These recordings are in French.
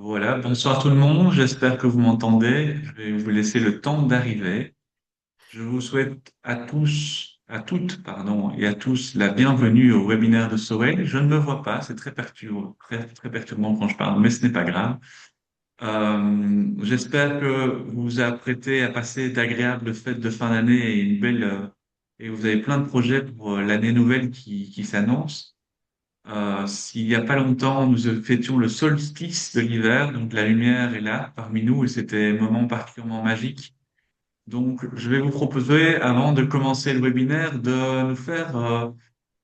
Voilà, bonsoir tout le monde, j'espère que vous m'entendez. Je vais vous laisser le temps d'arriver. Je vous souhaite à tous, à toutes, pardon, et à tous la bienvenue au webinaire de Sorel. Je ne me vois pas, c'est très perturbant, très perturbant quand je parle, mais ce n'est pas grave. J'espère que vous vous apprêtez à passer d'agréables fêtes de fin d'année et et vous avez plein de projets pour l'année nouvelle qui s'annonce. S'il n'y a pas longtemps, nous fêtions le solstice de l'hiver, donc la lumière est là parmi nous et c'était un moment particulièrement magique. Donc, je vais vous proposer, avant de commencer le webinaire, de nous faire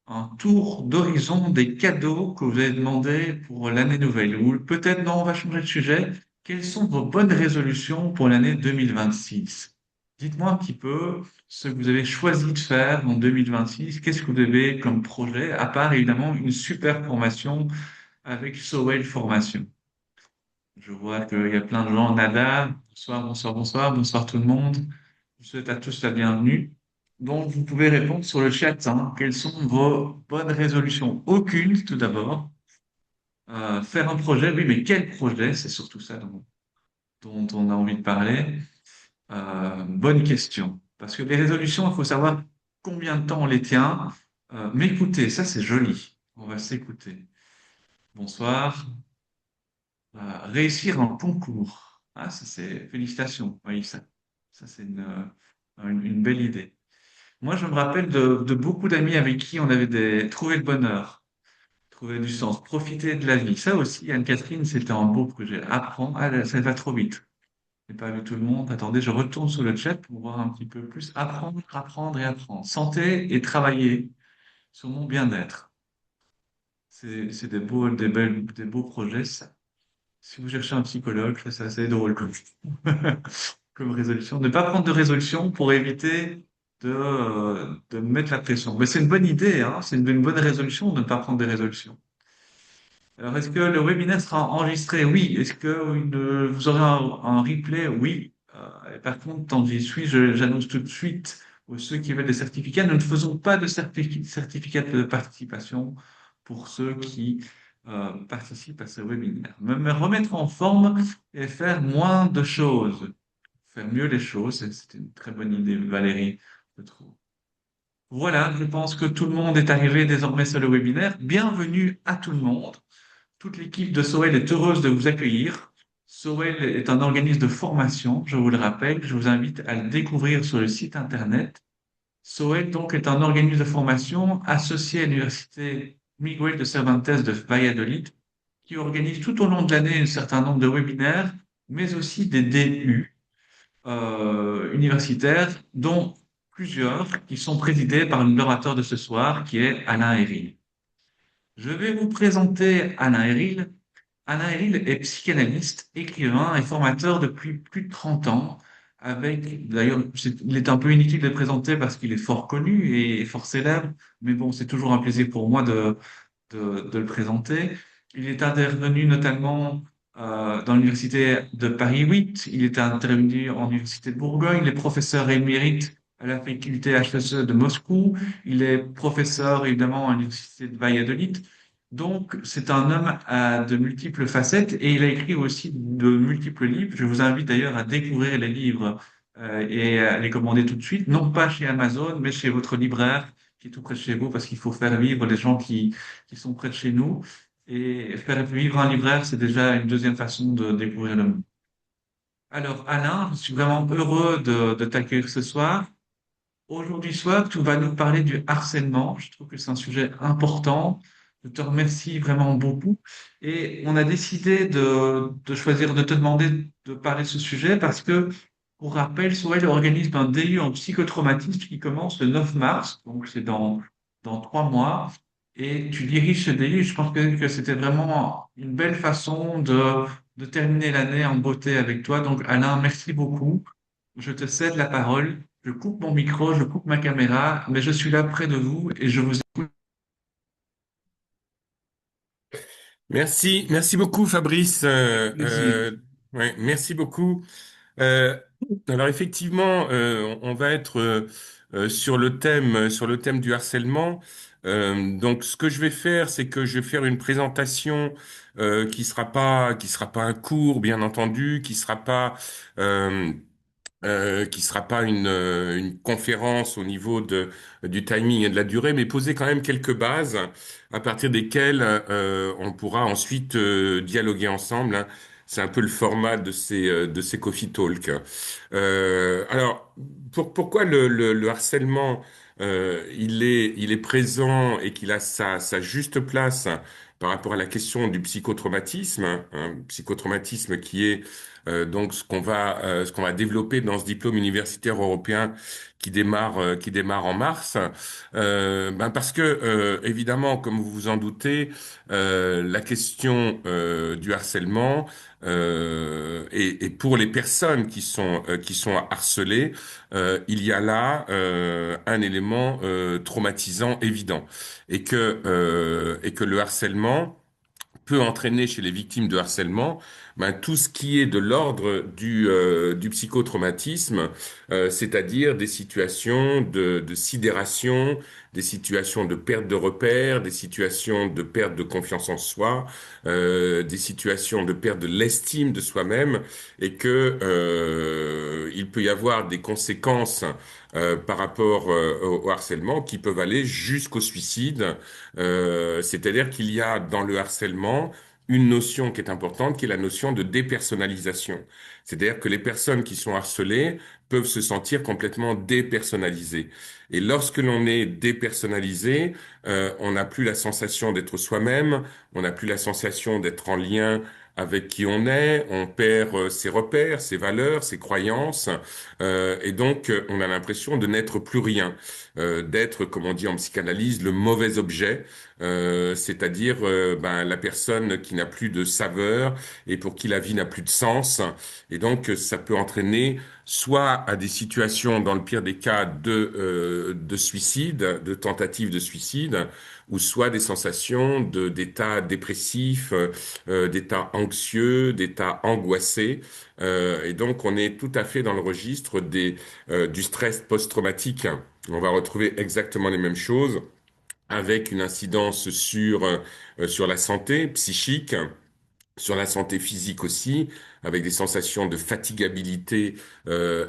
un tour d'horizon des cadeaux que vous avez demandés pour l'année nouvelle. Ou peut-être, non, on va changer de sujet. Quelles sont vos bonnes résolutions pour l'année 2026? Dites-moi un petit peu ce que vous avez choisi de faire en 2026. Qu'est-ce que vous avez comme projet, à part évidemment une super formation avec Sowell Formation. Je vois qu'il y a plein de gens. Nada, bonsoir tout le monde. Je vous souhaite à tous la bienvenue. Donc, vous pouvez répondre sur le chat, hein. Quelles sont vos bonnes résolutions? Aucune, tout d'abord. Faire un projet, oui, mais quel projet? C'est surtout ça dont on a envie de parler. Bonne question. Parce que les résolutions, il faut savoir combien de temps on les tient. M'écouter, ça c'est joli. On va s'écouter. Bonsoir. Réussir un concours. Ah, ça c'est félicitations. Oui, ça c'est une belle idée. Moi, je me rappelle de beaucoup d'amis avec qui on avait trouvé le bonheur, trouver du sens, profiter de la vie. Ça aussi, Anne-Catherine, c'était un beau projet. Apprendre, ah, là, ça va trop vite. Je n'ai pas vu tout le monde. Attendez, je retourne sur le chat pour voir un petit peu plus. Apprendre, apprendre et apprendre. Santé et travailler sur mon bien-être. C'est des beaux projets, ça. Si vous cherchez un psychologue, ça, c'est assez drôle comme résolution. Ne pas prendre de résolution pour éviter de mettre la pression. Mais c'est une bonne idée, hein? C'est une bonne résolution de ne pas prendre des résolutions. Alors, est-ce que le webinaire sera enregistré? Oui. Est-ce que vous aurez un replay? Oui. Et par contre, tant que j'y suis, j'annonce tout de suite aux ceux qui veulent des certificats, nous ne faisons pas de certificat de participation pour ceux qui participent à ce webinaire. Me remettre en forme et faire moins de choses, faire mieux les choses, c'est une très bonne idée, Valérie, je trouve. Voilà, je pense que tout le monde est arrivé désormais sur le webinaire. Bienvenue à tout le monde. Toute l'équipe de Sowell est heureuse de vous accueillir. Sowell est un organisme de formation, je vous le rappelle. Je vous invite à le découvrir sur le site internet. Sowell, donc, est un organisme de formation associé à l'Université Miguel de Cervantes de Valladolid, qui organise tout au long de l'année un certain nombre de webinaires, mais aussi des DU universitaires, dont plusieurs qui sont présidés par l'orateur de ce soir, qui est Alain Héril. Je vais vous présenter Alain Héril. Alain Héril est psychanalyste, écrivain et formateur depuis plus de 30 ans. D'ailleurs, il est un peu inutile de le présenter parce qu'il est fort connu et fort célèbre, mais bon, c'est toujours un plaisir pour moi de le présenter. Il est intervenu notamment dans l'université de Paris 8, il est intervenu en université de Bourgogne, il est professeur émérite à la faculté HEC de Moscou, il est professeur évidemment à l'université de Valladolid. Donc, c'est un homme à de multiples facettes et il a écrit aussi de multiples livres. Je vous invite d'ailleurs à découvrir les livres et à les commander tout de suite, non pas chez Amazon, mais chez votre libraire qui est tout près de chez vous parce qu'il faut faire vivre les gens qui sont près de chez nous. Et faire vivre un libraire, c'est déjà une deuxième façon de découvrir le monde. Alors, Alain, je suis vraiment heureux de t'accueillir ce soir. Aujourd'hui soir, tu vas nous parler du harcèlement. Je trouve que c'est un sujet important. Je te remercie vraiment beaucoup. Et on a décidé de choisir de te demander de parler de ce sujet parce que, pour rappel, Sorel organise un DU en psychotraumatisme qui commence le 9 mars, donc c'est dans 3 mois. Et tu diriges ce DU. Je pense que c'était vraiment une belle façon de terminer l'année en beauté avec toi. Donc, Alain, merci beaucoup. Je te cède la parole. Je coupe mon micro, je coupe ma caméra, mais je suis là près de vous et je vous écoute. Merci beaucoup Fabrice. Avec plaisir. Ouais, merci beaucoup. Euh, alors effectivement, on va être sur le thème du harcèlement. Donc, ce que je vais faire, c'est que je vais faire une présentation qui sera pas un cours, bien entendu, euh, qui sera pas une conférence au niveau du timing et de la durée, mais poser quand même quelques bases à partir desquelles on pourra ensuite dialoguer ensemble, hein. C'est un peu le format de ces coffee talks. Alors, pourquoi le harcèlement il est présent et qu'il a sa juste place par rapport à la question du psychotraumatisme, hein, un psychotraumatisme qui est donc ce qu'on va développer dans ce diplôme universitaire européen qui démarre en mars, parce que évidemment, comme vous vous en doutez, la question du harcèlement et pour les personnes qui sont harcelées, il y a là un élément traumatisant évident et que le harcèlement peut entraîner chez les victimes de harcèlement tout ce qui est de l'ordre du psychotraumatisme, c'est-à-dire des situations de sidération, des situations de perte de repères, des situations de perte de confiance en soi, des situations de perte de l'estime de soi-même, et que il peut y avoir des conséquences par rapport au harcèlement qui peuvent aller jusqu'au suicide. C'est-à-dire qu'il y a dans le harcèlement une notion qui est importante, qui est la notion de dépersonnalisation. C'est-à-dire que les personnes qui sont harcelées peuvent se sentir complètement dépersonnalisées. Et lorsque l'on est dépersonnalisé, on n'a plus la sensation d'être soi-même, on n'a plus la sensation d'être en lien avec qui on perd ses repères, ses valeurs, ses croyances, et donc on a l'impression de n'être plus rien, d'être, comme on dit en psychanalyse, le mauvais objet, c'est-à-dire la personne qui n'a plus de saveur et pour qui la vie n'a plus de sens. Et donc ça peut entraîner soit à des situations, dans le pire des cas, de suicide, de tentative de suicide, ou soit des sensations d'état dépressif, d'état anxieux, d'état angoissé. Et donc on est tout à fait dans le registre du stress post-traumatique. On va retrouver exactement les mêmes choses avec une incidence sur la santé psychique, sur la santé physique aussi, avec des sensations de fatigabilité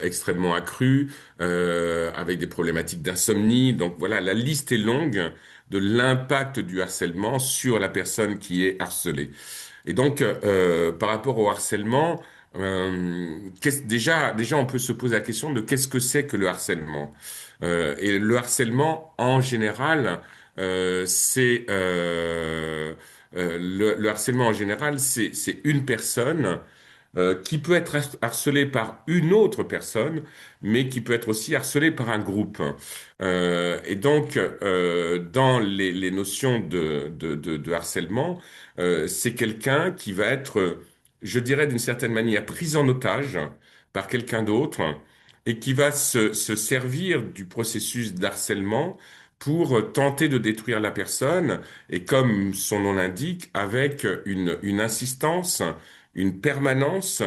extrêmement accrues, avec des problématiques d'insomnie. Donc voilà, la liste est longue de l'impact du harcèlement sur la personne qui est harcelée. Et donc, par rapport au harcèlement, déjà, on peut se poser la question de qu'est-ce que c'est que le harcèlement. Et le harcèlement, en général, c'est le harcèlement en général, c'est une personne qui peut être harcelée par une autre personne, mais qui peut être aussi harcelée par un groupe. Et donc, dans les notions de harcèlement, c'est quelqu'un qui va être, je dirais d'une certaine manière, pris en otage par quelqu'un d'autre et qui va se servir du processus d'harcèlement pour tenter de détruire la personne, et comme son nom l'indique, avec une insistance, une permanence,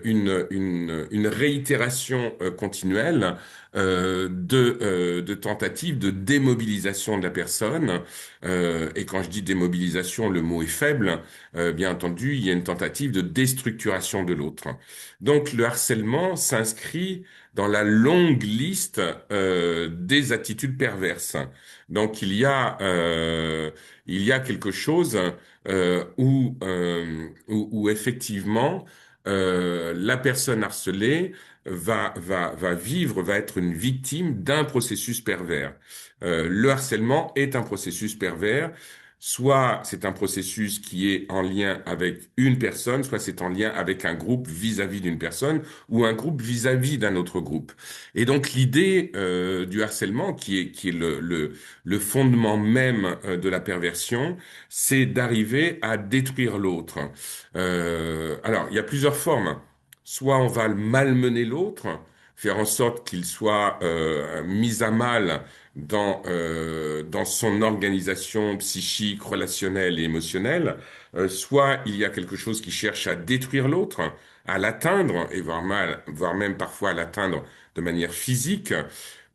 une réitération continuelle de tentatives de démobilisation de la personne. Et quand je dis démobilisation, le mot est faible. Bien entendu, il y a une tentative de déstructuration de l'autre. Donc le harcèlement s'inscrit dans la longue liste des attitudes perverses. Donc il y a quelque chose où effectivement la personne harcelée va vivre, va être une victime d'un processus pervers. Le harcèlement est un processus pervers. Soit c'est un processus qui est en lien avec une personne, soit c'est en lien avec un groupe vis-à-vis d'une personne ou un groupe vis-à-vis d'un autre groupe. Et donc l'idée du harcèlement, qui est le fondement même de la perversion, c'est d'arriver à détruire l'autre. Alors, il y a plusieurs formes. Soit on va malmener l'autre, faire en sorte qu'il soit mis à mal dans son organisation psychique, relationnelle et émotionnelle. Soit il y a quelque chose qui cherche à détruire l'autre, à l'atteindre, et voire même parfois à l'atteindre de manière physique.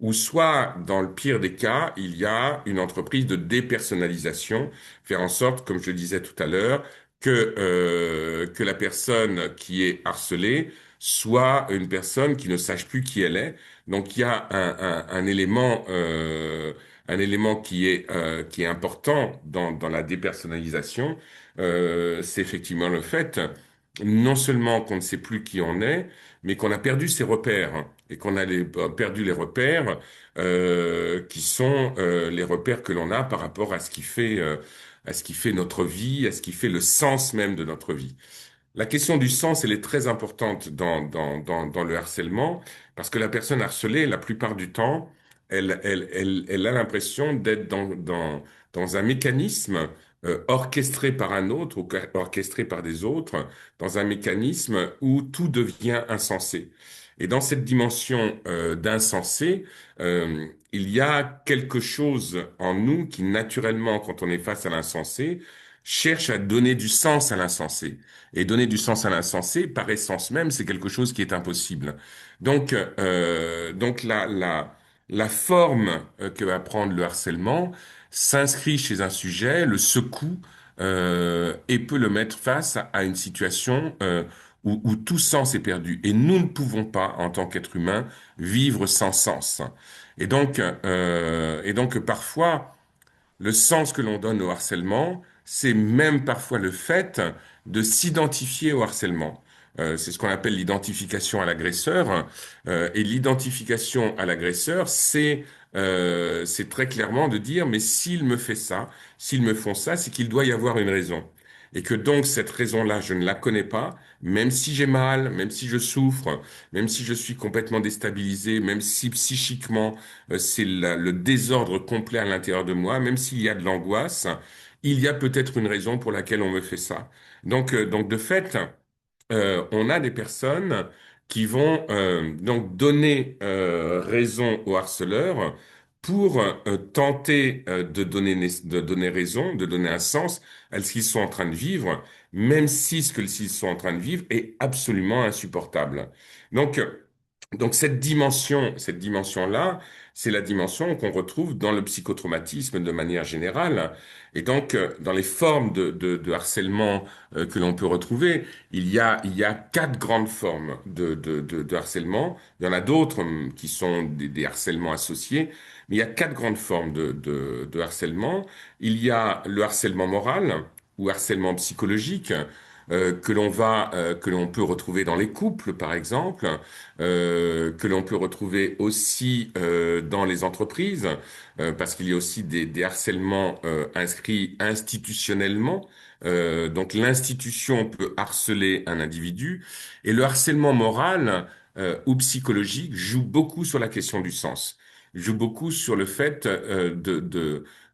ou soit, dans le pire des cas, il y a une entreprise de dépersonnalisation, faire en sorte, comme je le disais tout à l'heure, que la personne qui est harcelée soit une personne qui ne sache plus qui elle est. Donc il y a un élément qui est important dans la dépersonnalisation, c'est effectivement le fait, non seulement qu'on ne sait plus qui on est, mais qu'on a perdu ses repères et qu'on a perdu les repères qui sont les repères que l'on a par rapport à ce qui fait notre vie, à ce qui fait le sens même de notre vie. La question du sens, elle est très importante dans le harcèlement, parce que la personne harcelée, la plupart du temps, elle a l'impression d'être dans un mécanisme orchestré par un autre ou orchestré par des autres, dans un mécanisme où tout devient insensé. Et dans cette dimension d'insensé, il y a quelque chose en nous qui, naturellement, quand on est face à l'insensé, cherche à donner du sens à l'insensé. Et donner du sens à l'insensé, par essence même, c'est quelque chose qui est impossible. Donc la forme que va prendre le harcèlement s'inscrit chez un sujet, le secoue et peut le mettre face à une situation où tout sens est perdu. Et nous ne pouvons pas, en tant qu'être humain, vivre sans sens. Et donc parfois, le sens que l'on donne au harcèlement, c'est même parfois le fait de s'identifier au harcèlement. C'est ce qu'on appelle l'identification à l'agresseur. Et l'identification à l'agresseur, c'est très clairement de dire, mais s'il me fait ça, s'ils me font ça, c'est qu'il doit y avoir une raison. Et que donc cette raison-là, je ne la connais pas, même si j'ai mal, même si je souffre, même si je suis complètement déstabilisé, même si psychiquement c'est le désordre complet à l'intérieur de moi, même s'il y a de l'angoisse, il y a peut-être une raison pour laquelle on me fait ça. Donc de fait, on a des personnes qui vont donc donner raison au harceleur pour tenter de donner raison, de donner un sens à ce qu'ils sont en train de vivre, même si ce qu'ils sont en train de vivre est absolument insupportable. Donc, donc cette dimension-là, c'est la dimension qu'on retrouve dans le psychotraumatisme de manière générale. Et donc, dans les formes de harcèlement que l'on peut retrouver, il y a quatre grandes formes de harcèlement. Il y en a d'autres qui sont des harcèlements associés, mais il y a quatre grandes formes de harcèlement. Il y a le harcèlement moral ou harcèlement psychologique. Que l'on peut retrouver dans les couples, par exemple, que l'on peut retrouver aussi dans les entreprises, parce qu'il y a aussi des harcèlements inscrits institutionnellement. Donc l'institution peut harceler un individu, et le harcèlement moral ou psychologique joue beaucoup sur la question du sens, joue beaucoup sur le fait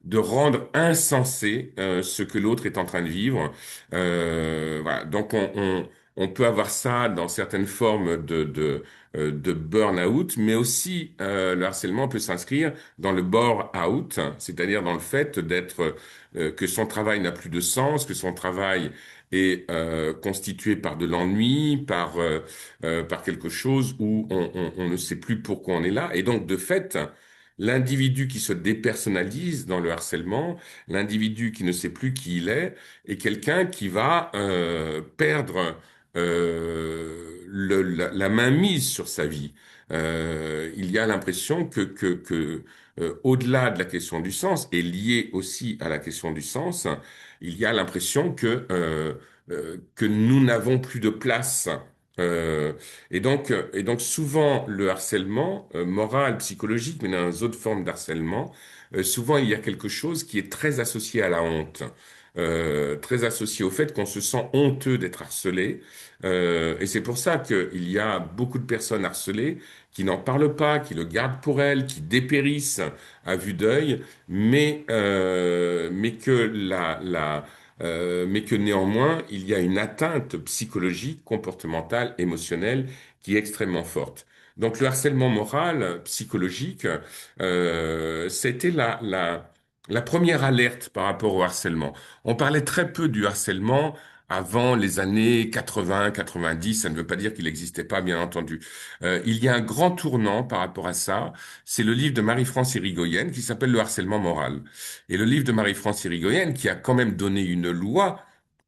de rendre insensé ce que l'autre est en train de vivre. Voilà. Donc on peut avoir ça dans certaines formes de burn-out, mais aussi le harcèlement peut s'inscrire dans le bore-out, c'est-à-dire dans le fait d'être que son travail n'a plus de sens, que son travail est constitué par de l'ennui, par quelque chose où on ne sait plus pourquoi on est là, et donc de fait, l'individu qui se dépersonnalise dans le harcèlement, l'individu qui ne sait plus qui il est quelqu'un qui va perdre la mainmise sur sa vie. Il y a l'impression que au-delà de la question du sens, et lié aussi à la question du sens, il y a l'impression que nous n'avons plus de place. Euh, et donc souvent le harcèlement moral, psychologique, mais dans les autres formes d'harcèlement, souvent il y a quelque chose qui est très associé à la honte, très associé au fait qu'on se sent honteux d'être harcelé. Et c'est pour ça qu'il y a beaucoup de personnes harcelées qui n'en parlent pas, qui le gardent pour elles, qui dépérissent à vue d'œil, mais que néanmoins, il y a une atteinte psychologique, comportementale, émotionnelle qui est extrêmement forte. Donc le harcèlement moral, psychologique, c'était la première alerte par rapport au harcèlement. On parlait très peu du harcèlement avant les années 80, 90. Ça ne veut pas dire qu'il n'existait pas, bien entendu. Il y a un grand tournant par rapport à ça. C'est le livre de Marie-France Irigoyen qui s'appelle Le harcèlement moral. Et le livre de Marie-France Irigoyen, qui a quand même donné une loi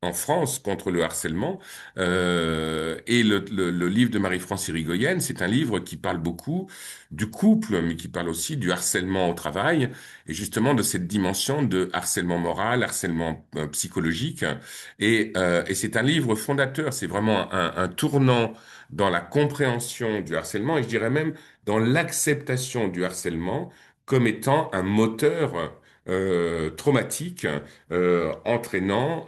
en France contre le harcèlement, et le livre de Marie-France Irigoyen, c'est un livre qui parle beaucoup du couple, mais qui parle aussi du harcèlement au travail, et justement de cette dimension de harcèlement moral, harcèlement psychologique. Et c'est un livre fondateur, c'est vraiment un tournant dans la compréhension du harcèlement, et je dirais même dans l'acceptation du harcèlement comme étant un moteur traumatique entraînant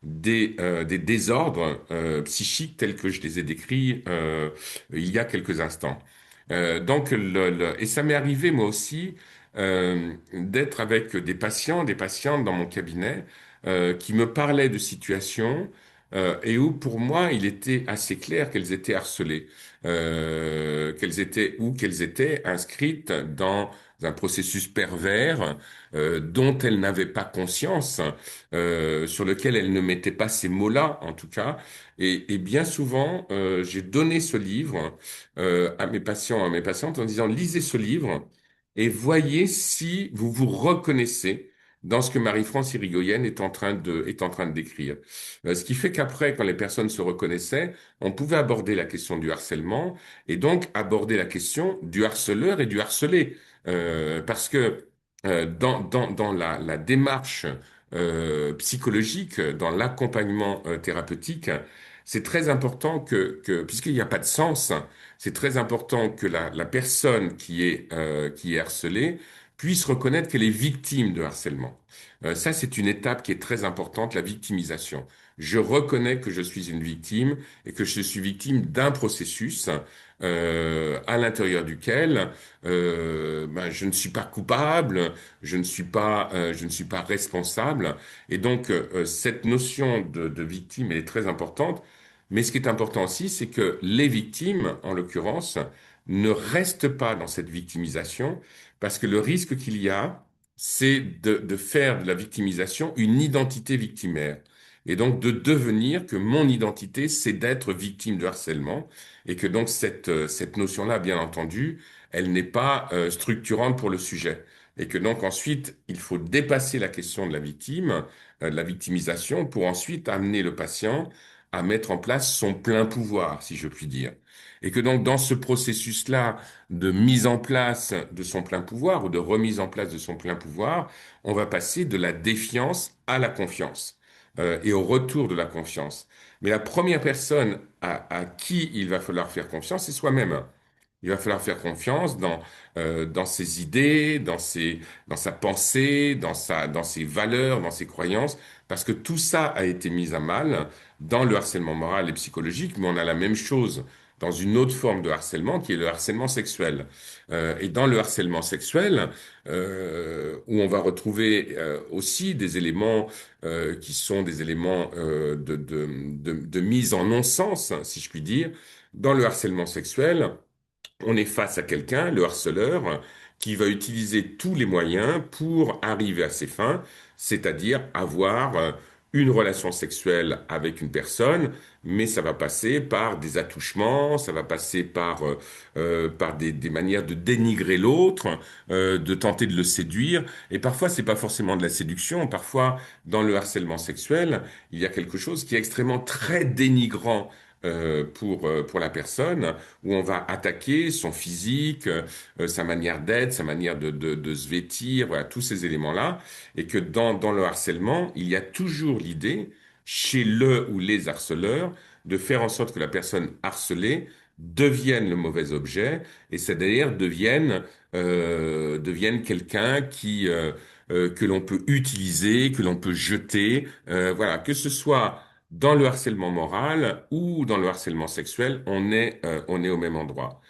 des désordres psychiques tels que je les ai décrits il y a quelques instants. Et ça m'est arrivé moi aussi d'être avec des patientes dans mon cabinet qui me parlaient de situations et où pour moi il était assez clair qu'elles étaient harcelées, qu'elles étaient inscrites dans un processus pervers dont elles n'avaient pas conscience, sur lequel elles ne mettaient pas ces mots-là en tout cas. Et bien souvent, j'ai donné ce livre à mes patients, à mes patientes en disant lisez ce livre et voyez si vous vous reconnaissez dans ce que Marie-France Irigoyen est en train de décrire. Ce qui fait qu'après, quand les personnes se reconnaissaient, on pouvait aborder la question du harcèlement et donc aborder la question du harceleur et du harcelé. Parce que dans la démarche psychologique, dans l'accompagnement thérapeutique, c'est très important puisqu'il n'y a pas de sens, c'est très important que la personne qui est harcelée puisse reconnaître qu'elle est victime de harcèlement. Ça, c'est une étape qui est très importante, la victimisation. Je reconnais que je suis une victime et que je suis victime d'un processus à l'intérieur duquel je ne suis pas coupable, je ne suis pas responsable. Et donc, cette notion de victime, elle est très importante. Mais ce qui est important aussi, c'est que les victimes, en l'occurrence, ne restent pas dans cette victimisation, parce que le risque qu'il y a, c'est de faire de la victimisation une identité victimaire. Et donc de devenir que mon identité, c'est d'être victime de harcèlement, et que donc cette notion-là, bien entendu, elle n'est pas structurante pour le sujet. Et que donc ensuite, il faut dépasser la question de la victime, de la victimisation, pour ensuite amener le patient à mettre en place son plein pouvoir, si je puis dire. Et que donc dans ce processus-là de mise en place de son plein pouvoir ou de remise en place de son plein pouvoir, on va passer de la défiance à la confiance et au retour de la confiance. Mais la première personne à qui il va falloir faire confiance, c'est soi-même. Il va falloir faire confiance dans ses idées, dans sa pensée, dans ses valeurs, dans ses croyances, parce que tout ça a été mis à mal dans le harcèlement moral et psychologique, mais on a la même chose dans une autre forme de harcèlement qui est le harcèlement sexuel. Et dans le harcèlement sexuel, où on va retrouver aussi des éléments qui sont des éléments de mise en non-sens, si je puis dire, dans le harcèlement sexuel, on est face à quelqu'un, le harceleur, qui va utiliser tous les moyens pour arriver à ses fins, c'est-à-dire avoir une relation sexuelle avec une personne, mais ça va passer par des attouchements, ça va passer par des manières de dénigrer l'autre, de tenter de le séduire, et parfois c'est pas forcément de la séduction, parfois dans le harcèlement sexuel, il y a quelque chose qui est extrêmement très dénigrant pour la personne, où on va attaquer son physique, sa manière d'être, sa manière de se vêtir, voilà, tous ces éléments-là, et que dans le harcèlement, il y a toujours l'idée, chez le ou les harceleurs, de faire en sorte que la personne harcelée devienne le mauvais objet, et c'est-à-dire devienne quelqu'un que l'on peut utiliser, que l'on peut jeter, voilà, que ce soit dans le harcèlement moral ou dans le harcèlement sexuel, on est au même endroit.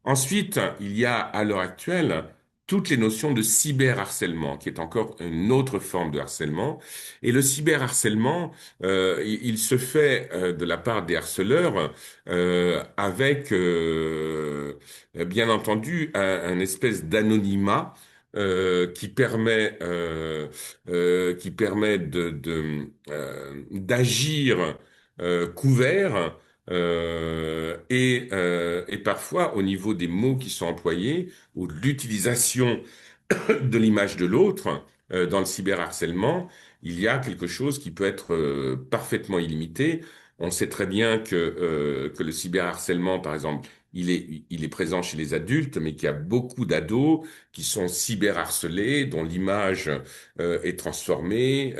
Ensuite, il y a à l'heure actuelle toutes les notions de cyberharcèlement, qui est encore une autre forme de harcèlement. Et le cyberharcèlement, il se fait de la part des harceleurs avec, bien entendu, un espèce d'anonymat qui permet d'agir couvert et parfois au niveau des mots qui sont employés ou de l'utilisation de l'image de l'autre dans le cyberharcèlement, il y a quelque chose qui peut être parfaitement illimité. On sait très bien que le cyberharcèlement, par exemple, il est présent chez les adultes, mais qu'il y a beaucoup d'ados qui sont cyberharcelés, dont l'image est transformée,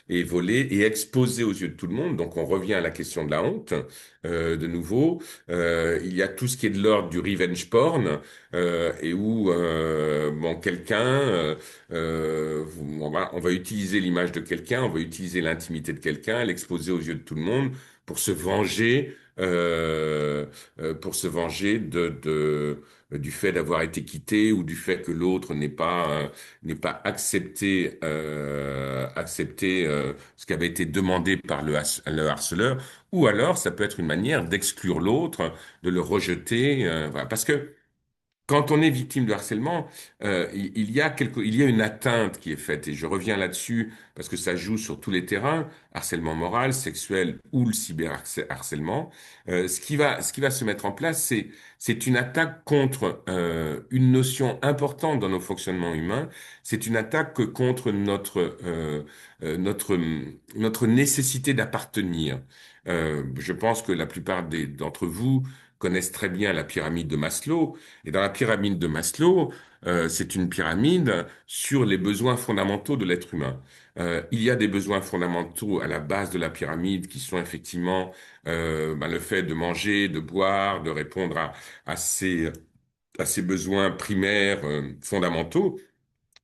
est volée et exposée aux yeux de tout le monde. Donc on revient à la question de la honte, de nouveau. Il y a tout ce qui est de l'ordre du revenge porn, et où bon on va utiliser l'image de quelqu'un, on va utiliser l'intimité de quelqu'un, l'exposer aux yeux de tout le monde pour se venger, du fait d'avoir été quitté ou du fait que l'autre n'ait pas accepté ce qui avait été demandé par le harceleur, ou alors ça peut être une manière d'exclure l'autre, de le rejeter, voilà. Parce que quand on est victime de harcèlement, il y a une atteinte qui est faite, et je reviens là-dessus parce que ça joue sur tous les terrains, harcèlement moral, sexuel ou le cyberharcèlement. Ce qui va se mettre en place, c'est une attaque contre une notion importante dans nos fonctionnements humains. C'est une attaque contre notre notre nécessité d'appartenir. Je pense que la plupart d'entre vous connaissent très bien la pyramide de Maslow. Et dans la pyramide de Maslow, c'est une pyramide sur les besoins fondamentaux de l'être humain. Il y a des besoins fondamentaux à la base de la pyramide qui sont effectivement le fait de manger, de boire, de répondre à ces besoins primaires fondamentaux.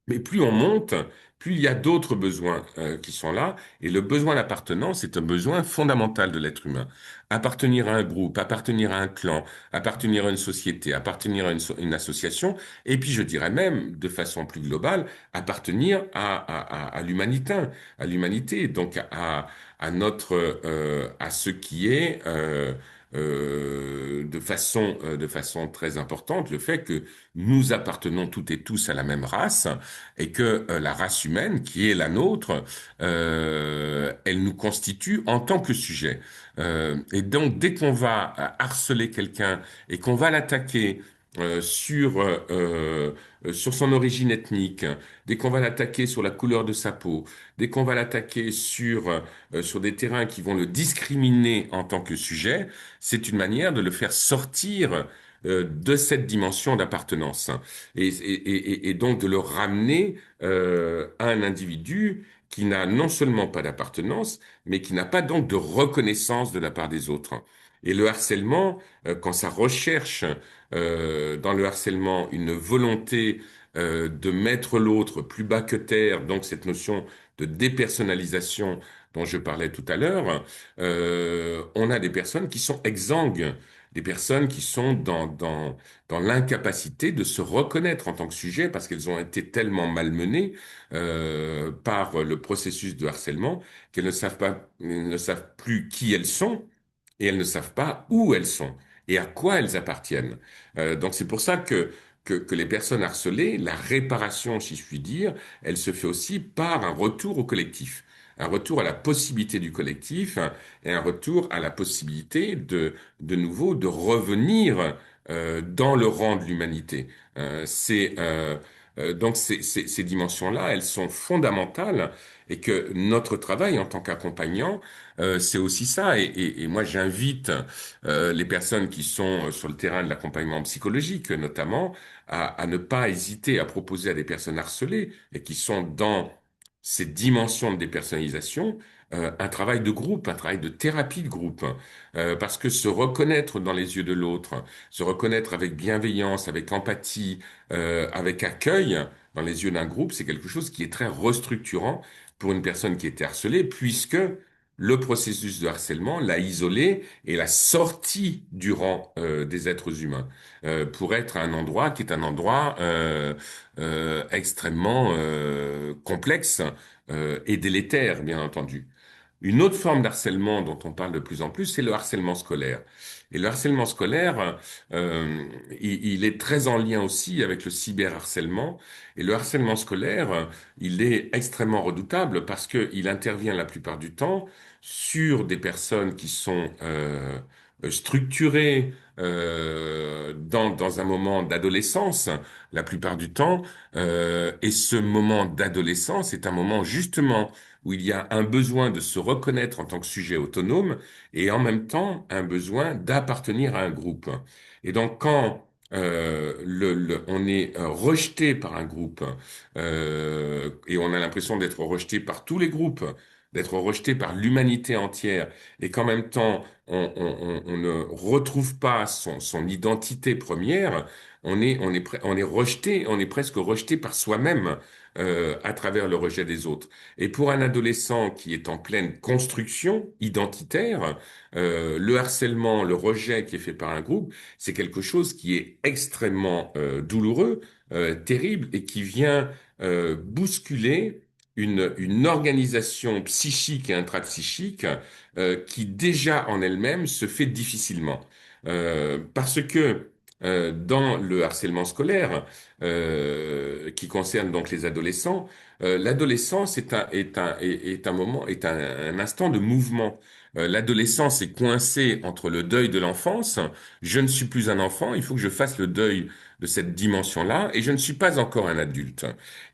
Mais plus on monte, plus il y a d'autres besoins qui sont là. Et le besoin d'appartenance est un besoin fondamental de l'être humain. Appartenir à un groupe, appartenir à un clan, appartenir à une société, appartenir à une association. Et puis je dirais même, de façon plus globale, appartenir à l'humanité, à l'humanité. Donc à ce qui est de façon très importante, le fait que nous appartenons toutes et tous à la même race et que la race humaine, qui est la nôtre, elle nous constitue en tant que sujet. Et donc, dès qu'on va harceler quelqu'un et qu'on va l'attaquer sur son origine ethnique, dès qu'on va l'attaquer sur la couleur de sa peau, dès qu'on va l'attaquer sur des terrains qui vont le discriminer en tant que sujet, c'est une manière de le faire sortir de cette dimension d'appartenance et donc de le ramener à un individu qui n'a non seulement pas d'appartenance, mais qui n'a pas donc de reconnaissance de la part des autres. Et le harcèlement, quand ça recherche dans le harcèlement une volonté de mettre l'autre plus bas que terre, donc cette notion de dépersonnalisation dont je parlais tout à l'heure, on a des personnes qui sont exsangues, des personnes qui sont dans l'incapacité de se reconnaître en tant que sujet parce qu'elles ont été tellement malmenées par le processus de harcèlement qu'elles ne savent plus qui elles sont et elles ne savent pas où elles sont et à quoi elles appartiennent. Donc c'est pour ça que les personnes harcelées, la réparation, si je puis dire, elle se fait aussi par un retour au collectif, un retour à la possibilité du collectif et un retour à la possibilité de nouveau de revenir dans le rang de l'humanité. Donc ces dimensions-là, elles sont fondamentales et que notre travail en tant qu'accompagnant, c'est aussi ça. Et moi, j'invite les personnes qui sont sur le terrain de l'accompagnement psychologique, notamment, à ne pas hésiter à proposer à des personnes harcelées et qui sont dans ces dimensions de dépersonnalisation, un travail de groupe, un travail de thérapie de groupe, parce que se reconnaître dans les yeux de l'autre, se reconnaître avec bienveillance, avec empathie, avec accueil dans les yeux d'un groupe, c'est quelque chose qui est très restructurant pour une personne qui était harcelée, puisque le processus de harcèlement l'a isolé et l'a sorti du rang des êtres humains pour être à un endroit qui est un endroit extrêmement complexe et délétère, bien entendu. Une autre forme d'harcèlement dont on parle de plus en plus, c'est le harcèlement scolaire. Et le harcèlement scolaire, il est très en lien aussi avec le cyberharcèlement. Et le harcèlement scolaire, il est extrêmement redoutable parce qu'il intervient la plupart du temps sur des personnes qui sont structurées dans un moment d'adolescence, la plupart du temps. Et ce moment d'adolescence est un moment justement où il y a un besoin de se reconnaître en tant que sujet autonome et en même temps un besoin d'appartenir à un groupe. Et donc quand on est rejeté par un groupe et on a l'impression d'être rejeté par tous les groupes, d'être rejeté par l'humanité entière, et qu'en même temps on ne retrouve pas son identité première, on est rejeté, on est presque rejeté par soi-même à travers le rejet des autres. Et pour un adolescent qui est en pleine construction identitaire, le harcèlement, le rejet qui est fait par un groupe, c'est quelque chose qui est extrêmement douloureux, terrible, et qui vient bousculer une organisation psychique et intrapsychique qui déjà en elle-même se fait difficilement. Parce que dans le harcèlement scolaire, qui concerne donc les adolescents, l'adolescence est un moment, un instant de mouvement. L'adolescence est coincée entre le deuil de l'enfance. Je ne suis plus un enfant, il faut que je fasse le deuil de cette dimension-là, et je ne suis pas encore un adulte.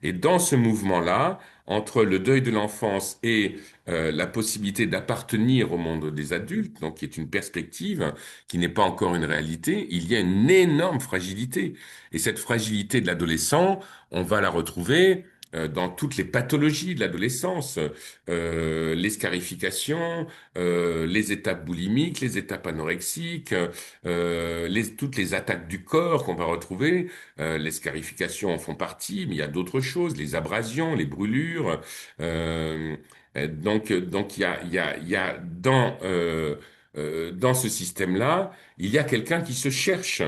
Et dans ce mouvement-là, entre le deuil de l'enfance et la possibilité d'appartenir au monde des adultes, donc qui est une perspective qui n'est pas encore une réalité, il y a une énorme fragilité. Et cette fragilité de l'adolescent, on va la retrouver dans toutes les pathologies de l'adolescence, les scarifications, les étapes boulimiques, les étapes anorexiques, toutes les attaques du corps qu'on va retrouver. Les scarifications en font partie, mais il y a d'autres choses, les abrasions, les brûlures. Euh, donc il y a dans ce système-là, il y a quelqu'un qui se cherche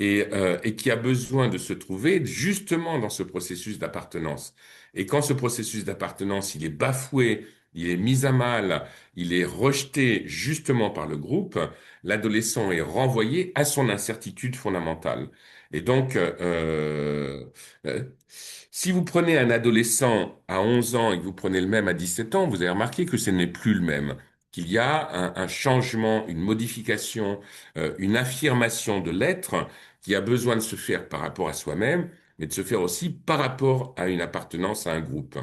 et qui a besoin de se trouver justement dans ce processus d'appartenance. Et quand ce processus d'appartenance, il est bafoué, il est mis à mal, il est rejeté justement par le groupe, l'adolescent est renvoyé à son incertitude fondamentale. Et donc, euh, si vous prenez un adolescent à 11 ans et que vous prenez le même à 17 ans, vous avez remarqué que ce n'est plus le même, qu'il y a un changement, une modification, une affirmation de l'être qui a besoin de se faire par rapport à soi-même, mais de se faire aussi par rapport à une appartenance à un groupe.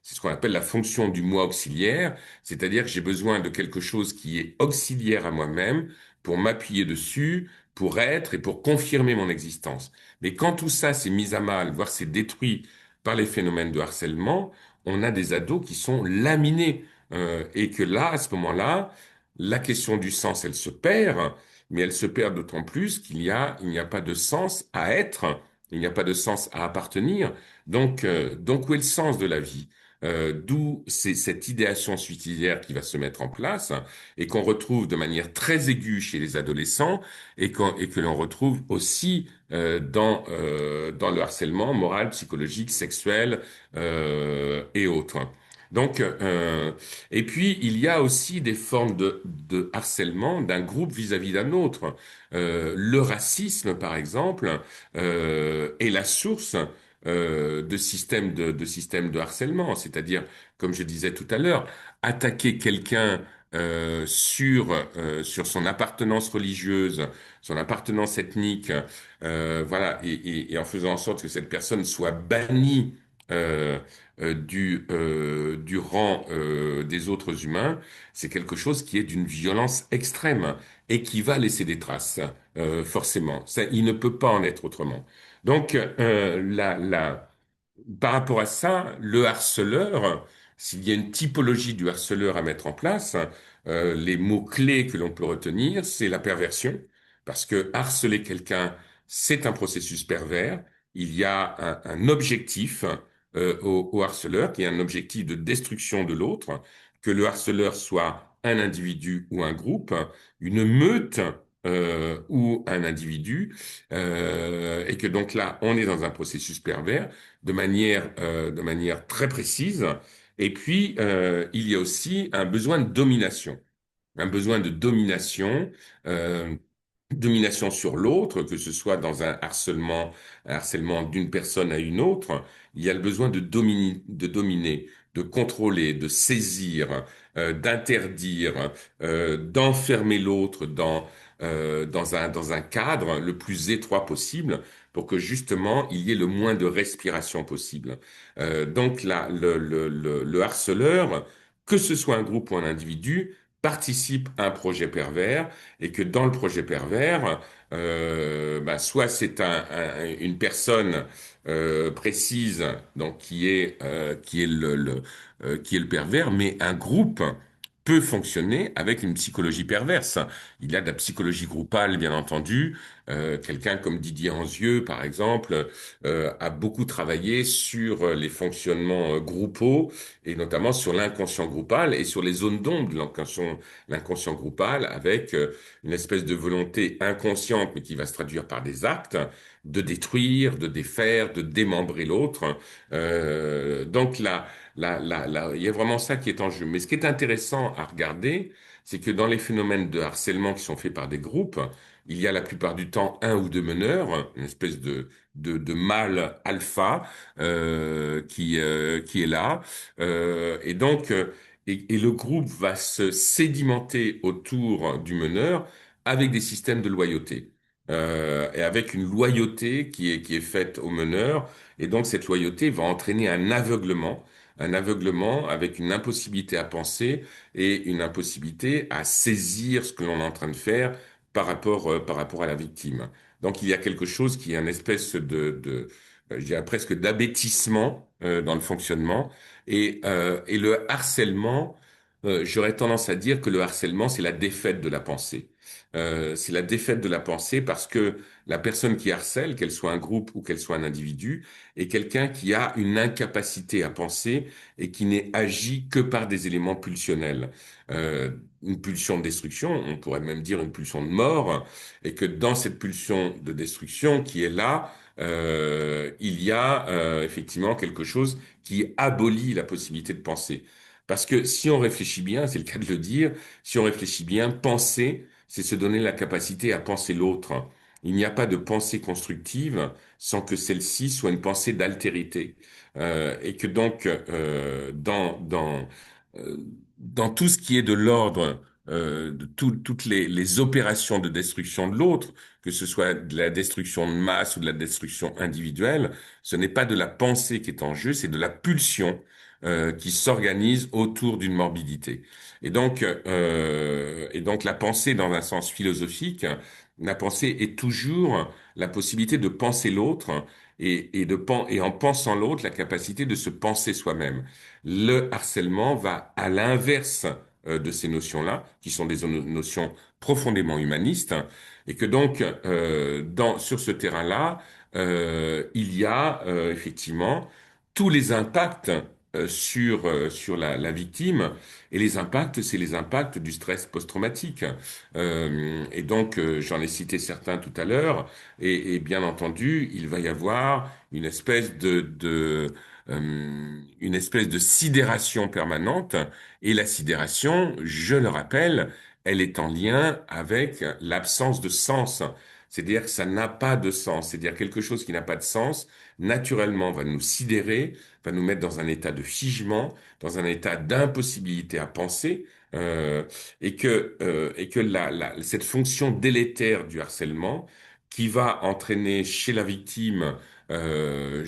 C'est ce qu'on appelle la fonction du moi auxiliaire, c'est-à-dire que j'ai besoin de quelque chose qui est auxiliaire à moi-même pour m'appuyer dessus, pour être et pour confirmer mon existence. Mais quand tout ça s'est mis à mal, voire s'est détruit par les phénomènes de harcèlement, on a des ados qui sont laminés. Et que là, à ce moment-là, la question du sens, elle se perd, mais elle se perd d'autant plus il n'y a pas de sens à être, il n'y a pas de sens à appartenir. Donc où est le sens de la vie? D'où c'est cette idéation suicidaire qui va se mettre en place et qu'on retrouve de manière très aiguë chez les adolescents et que l'on retrouve aussi dans le harcèlement moral, psychologique, sexuel et autres. Donc, et puis, il y a aussi des formes de harcèlement d'un groupe vis-à-vis d'un autre. Le racisme, par exemple, est la source de systèmes de harcèlement. C'est-à-dire, comme je disais tout à l'heure, attaquer quelqu'un sur son appartenance religieuse, son appartenance ethnique, voilà, et en faisant en sorte que cette personne soit bannie du rang des autres humains, c'est quelque chose qui est d'une violence extrême et qui va laisser des traces, forcément. Ça, il ne peut pas en être autrement. Donc, par rapport à ça, le harceleur, s'il y a une typologie du harceleur à mettre en place, les mots-clés que l'on peut retenir, c'est la perversion, parce que harceler quelqu'un, c'est un processus pervers. Il y a un objectif au harceleur, qui est un objectif de destruction de l'autre, que le harceleur soit un individu ou un groupe, une meute ou un individu, et que donc là, on est dans un processus pervers de manière très précise. Et puis, il y a aussi un besoin de domination, un besoin de domination, euh, domination sur l'autre, que ce soit dans un harcèlement d'une personne à une autre. Il y a le besoin de dominer, de contrôler, de saisir, d'interdire, d'enfermer l'autre dans un cadre le plus étroit possible pour que justement il y ait le moins de respiration possible. Donc là, le harceleur, que ce soit un groupe ou un individu, participe à un projet pervers et que dans le projet pervers, soit c'est une personne précise donc qui est le pervers, mais un groupe peut fonctionner avec une psychologie perverse. Il y a de la psychologie groupale, bien entendu. Quelqu'un comme Didier Anzieux, par exemple, a beaucoup travaillé sur les fonctionnements groupaux et notamment sur l'inconscient groupal et sur les zones d'ombre de l'inconscient groupal avec une espèce de volonté inconsciente, mais qui va se traduire par des actes, de détruire, de défaire, de démembrer l'autre. Donc là, il y a vraiment ça qui est en jeu. Mais ce qui est intéressant à regarder, c'est que dans les phénomènes de harcèlement qui sont faits par des groupes, il y a la plupart du temps un ou deux meneurs, une espèce de mâle alpha qui est là. Et donc, et le groupe va se sédimenter autour du meneur avec des systèmes de loyauté. Et avec une loyauté qui est faite au meneur. Et donc, cette loyauté va entraîner un aveuglement avec une impossibilité à penser et une impossibilité à saisir ce que l'on est en train de faire par rapport à la victime. Donc, il y a quelque chose qui est une espèce je dirais presque d'abêtissement dans le fonctionnement. Et le harcèlement, j'aurais tendance à dire que le harcèlement, c'est la défaite de la pensée. C'est la défaite de la pensée parce que la personne qui harcèle, qu'elle soit un groupe ou qu'elle soit un individu, est quelqu'un qui a une incapacité à penser et qui n'est agi que par des éléments pulsionnels. Euh, une pulsion de destruction, on pourrait même dire une pulsion de mort, et que dans cette pulsion de destruction qui est là, il y a effectivement quelque chose qui abolit la possibilité de penser. Parce que si on réfléchit bien, c'est le cas de le dire, si on réfléchit bien, penser, c'est se donner la capacité à penser l'autre. Il n'y a pas de pensée constructive sans que celle-ci soit une pensée d'altérité. Et que donc, euh, dans tout ce qui est de l'ordre de toutes les opérations de destruction de l'autre, que ce soit de la destruction de masse ou de la destruction individuelle, ce n'est pas de la pensée qui est en jeu, c'est de la pulsion qui s'organise autour d'une morbidité. Et donc la pensée, dans un sens philosophique, la pensée est toujours la possibilité de penser l'autre et en pensant l'autre, la capacité de se penser soi-même. Le harcèlement va à l'inverse de ces notions-là, qui sont des notions profondément humanistes, et que donc sur ce terrain-là, il y a effectivement tous les impacts sur la victime, et les impacts, c'est les impacts du stress post-traumatique. Et donc, j'en ai cité certains tout à l'heure, et bien entendu, il va y avoir une espèce de sidération permanente, et la sidération, je le rappelle, elle est en lien avec l'absence de sens. C'est-à-dire que ça n'a pas de sens. C'est-à-dire quelque chose qui n'a pas de sens, naturellement, va nous sidérer, va nous mettre dans un état de figement, dans un état d'impossibilité à penser, et que cette fonction délétère du harcèlement qui va entraîner chez la victime euh,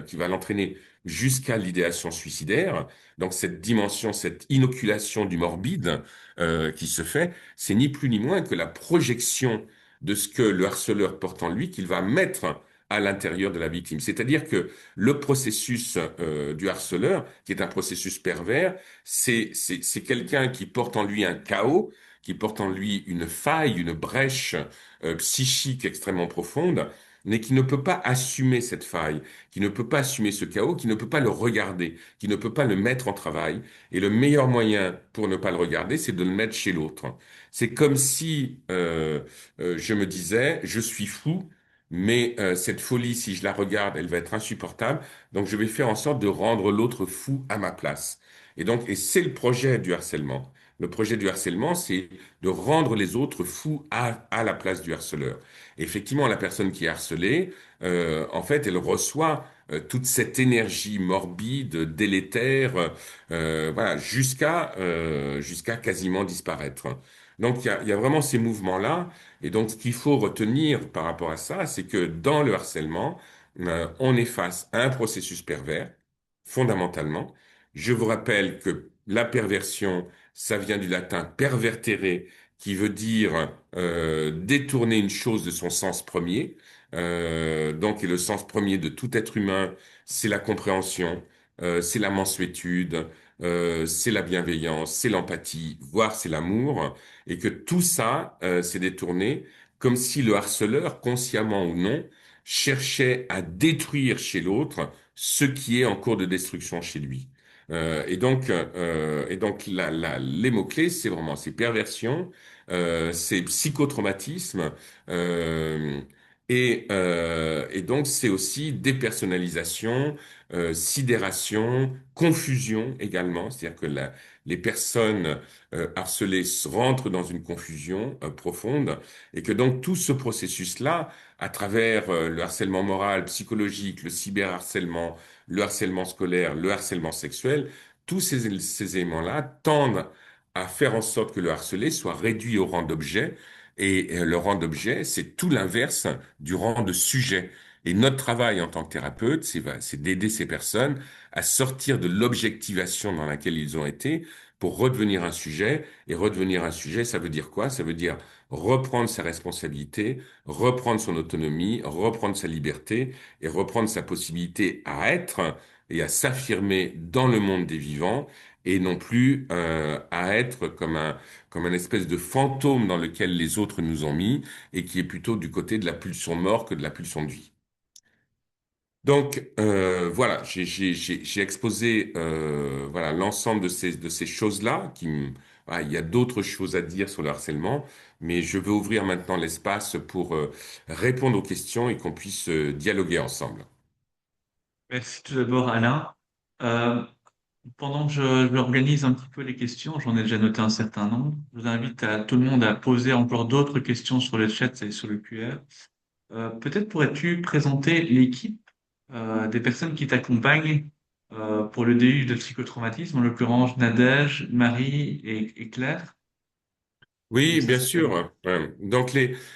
qui va l'entraîner jusqu'à l'idéation suicidaire. Donc cette dimension, cette inoculation du morbide qui se fait, c'est ni plus ni moins que la projection de ce que le harceleur porte en lui qu'il va mettre à l'intérieur de la victime. C'est-à-dire que le processus du harceleur, qui est un processus pervers, c'est quelqu'un qui porte en lui un chaos, qui porte en lui une faille, une brèche psychique extrêmement profonde, mais qui ne peut pas assumer cette faille, qui ne peut pas assumer ce chaos, qui ne peut pas le regarder, qui ne peut pas le mettre en travail. Et le meilleur moyen pour ne pas le regarder, c'est de le mettre chez l'autre. C'est comme si je me disais, je suis fou, mais cette folie, si je la regarde, elle va être insupportable. Donc, je vais faire en sorte de rendre l'autre fou à ma place. Et donc, et c'est le projet du harcèlement. Le projet du harcèlement, c'est de rendre les autres fous à la place du harceleur. Et effectivement, la personne qui est harcelée, en fait, elle reçoit toute cette énergie morbide, délétère, voilà, jusqu'à quasiment disparaître. Donc, il y a vraiment ces mouvements-là. Et donc, ce qu'il faut retenir par rapport à ça, c'est que dans le harcèlement, on est face à un processus pervers, fondamentalement. Je vous rappelle que la perversion, ça vient du latin pervertere, qui veut dire détourner une chose de son sens premier. Donc, et le sens premier de tout être humain, c'est la compréhension, c'est la mansuétude, c'est la bienveillance, c'est l'empathie, voire c'est l'amour, et que tout ça, c'est détourné comme si le harceleur, consciemment ou non, cherchait à détruire chez l'autre ce qui est en cours de destruction chez lui. Et donc les mots-clés, c'est vraiment ces perversions, ces psychotraumatismes, euh, et donc c'est aussi dépersonnalisation, sidération, confusion également, c'est-à-dire que les personnes harcelées rentrent dans une confusion profonde, et que donc tout ce processus-là, à travers le harcèlement moral, psychologique, le cyberharcèlement, le harcèlement scolaire, le harcèlement sexuel, tous ces éléments-là tendent à faire en sorte que le harcelé soit réduit au rang d'objet. Et le rang d'objet, c'est tout l'inverse du rang de sujet. Et notre travail en tant que thérapeute, c'est d'aider ces personnes à sortir de l'objectivation dans laquelle ils ont été pour redevenir un sujet. Et redevenir un sujet, ça veut dire quoi? Ça veut dire reprendre sa responsabilité, reprendre son autonomie, reprendre sa liberté et reprendre sa possibilité à être et à s'affirmer dans le monde des vivants et non plus à être comme un espèce de fantôme dans lequel les autres nous ont mis et qui est plutôt du côté de la pulsion mort que de la pulsion de vie. Donc voilà, j'ai exposé voilà l'ensemble de ces choses-là voilà, il y a d'autres choses à dire sur le harcèlement, mais je veux ouvrir maintenant l'espace pour répondre aux questions et qu'on puisse dialoguer ensemble. Merci tout d'abord, Alain. Euh, Pendant que je organise un petit peu les questions, j'en ai déjà noté un certain nombre. Je vous invite à tout le monde à poser encore d'autres questions sur le chat et sur le QR. Peut-être pourrais-tu présenter l'équipe des personnes qui t'accompagnent pour le DU de psychotraumatisme, en l'occurrence Nadège, Marie et Claire, comme Oui, ça bien serait mieux. sûr. Donc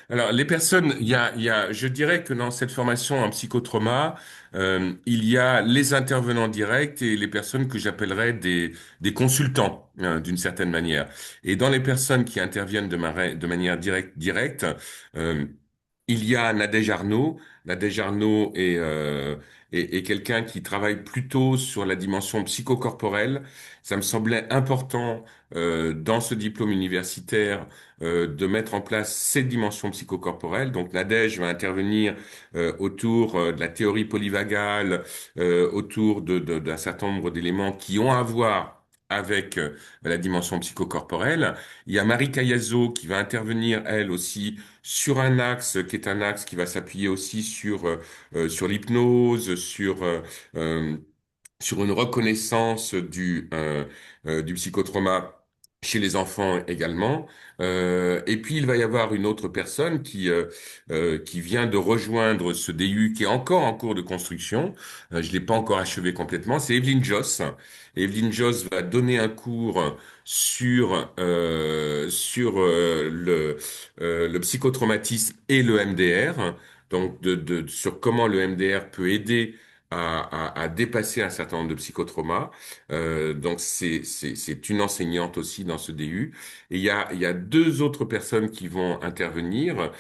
alors les personnes, je dirais que dans cette formation en psychotrauma, il y a les intervenants directs et les personnes que j'appellerais des consultants, d'une certaine manière. Et dans les personnes qui interviennent de manière directe, euh, il y a Nadège Arnaud. Nadège Arnaud est quelqu'un qui travaille plutôt sur la dimension psychocorporelle. Ça me semblait important dans ce diplôme universitaire de mettre en place cette dimension psychocorporelle. Donc Nadège va intervenir autour de la théorie polyvagale, autour d'un certain nombre d'éléments qui ont à voir avec la dimension psychocorporelle. Il y a Marie Cayazo qui va intervenir, elle aussi, sur un axe qui est un axe qui va s'appuyer aussi sur l'hypnose, euh, sur une reconnaissance du psychotrauma chez les enfants également. Et puis il va y avoir une autre personne qui vient de rejoindre ce DU qui est encore en cours de construction. Je l'ai pas encore achevé complètement. C'est Evelyne Joss. Evelyne Joss va donner un cours sur le psychotraumatisme et le MDR. Donc sur comment le MDR peut aider à dépasser un certain nombre de psychotraumas. Donc c'est une enseignante aussi dans ce DU. Et il y a deux autres personnes qui vont intervenir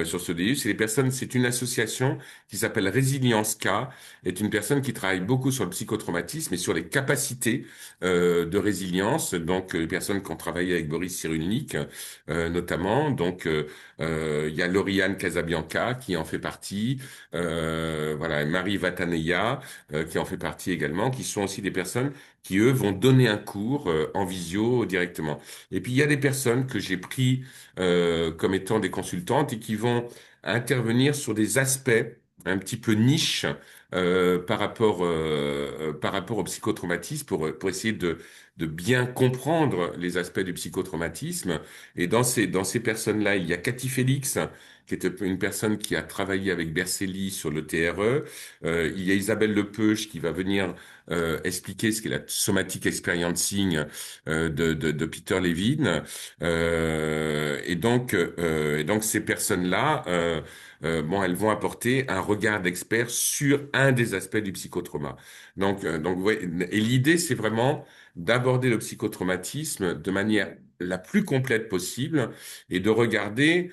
sur ce DU. C'est une association qui s'appelle Résilience K, est une personne qui travaille beaucoup sur le psychotraumatisme et sur les capacités de résilience. Donc les personnes qui ont travaillé avec Boris Cyrulnik notamment. Donc il y a Lauriane Casabianca qui en fait partie. Voilà, Marie Vataneya, qui en fait partie également, qui sont aussi des personnes qui, eux, vont donner un cours en visio directement. Et puis, il y a des personnes que j'ai pris comme étant des consultantes et qui vont à intervenir sur des aspects un petit peu niche par rapport au psychotraumatisme pour essayer de bien comprendre les aspects du psychotraumatisme. Et dans ces personnes-là, il y a Cathy Félix, qui est une personne qui a travaillé avec Berceli sur le TRE. Il y a Isabelle Lepeuch qui va venir expliquer ce qu'est la somatic experiencing de Peter Levine. Et donc ces personnes-là, bon, elles vont apporter un regard d'expert sur un des aspects du psychotrauma. Ouais, et l'idée, c'est vraiment d'aborder le psychotraumatisme de manière la plus complète possible et de regarder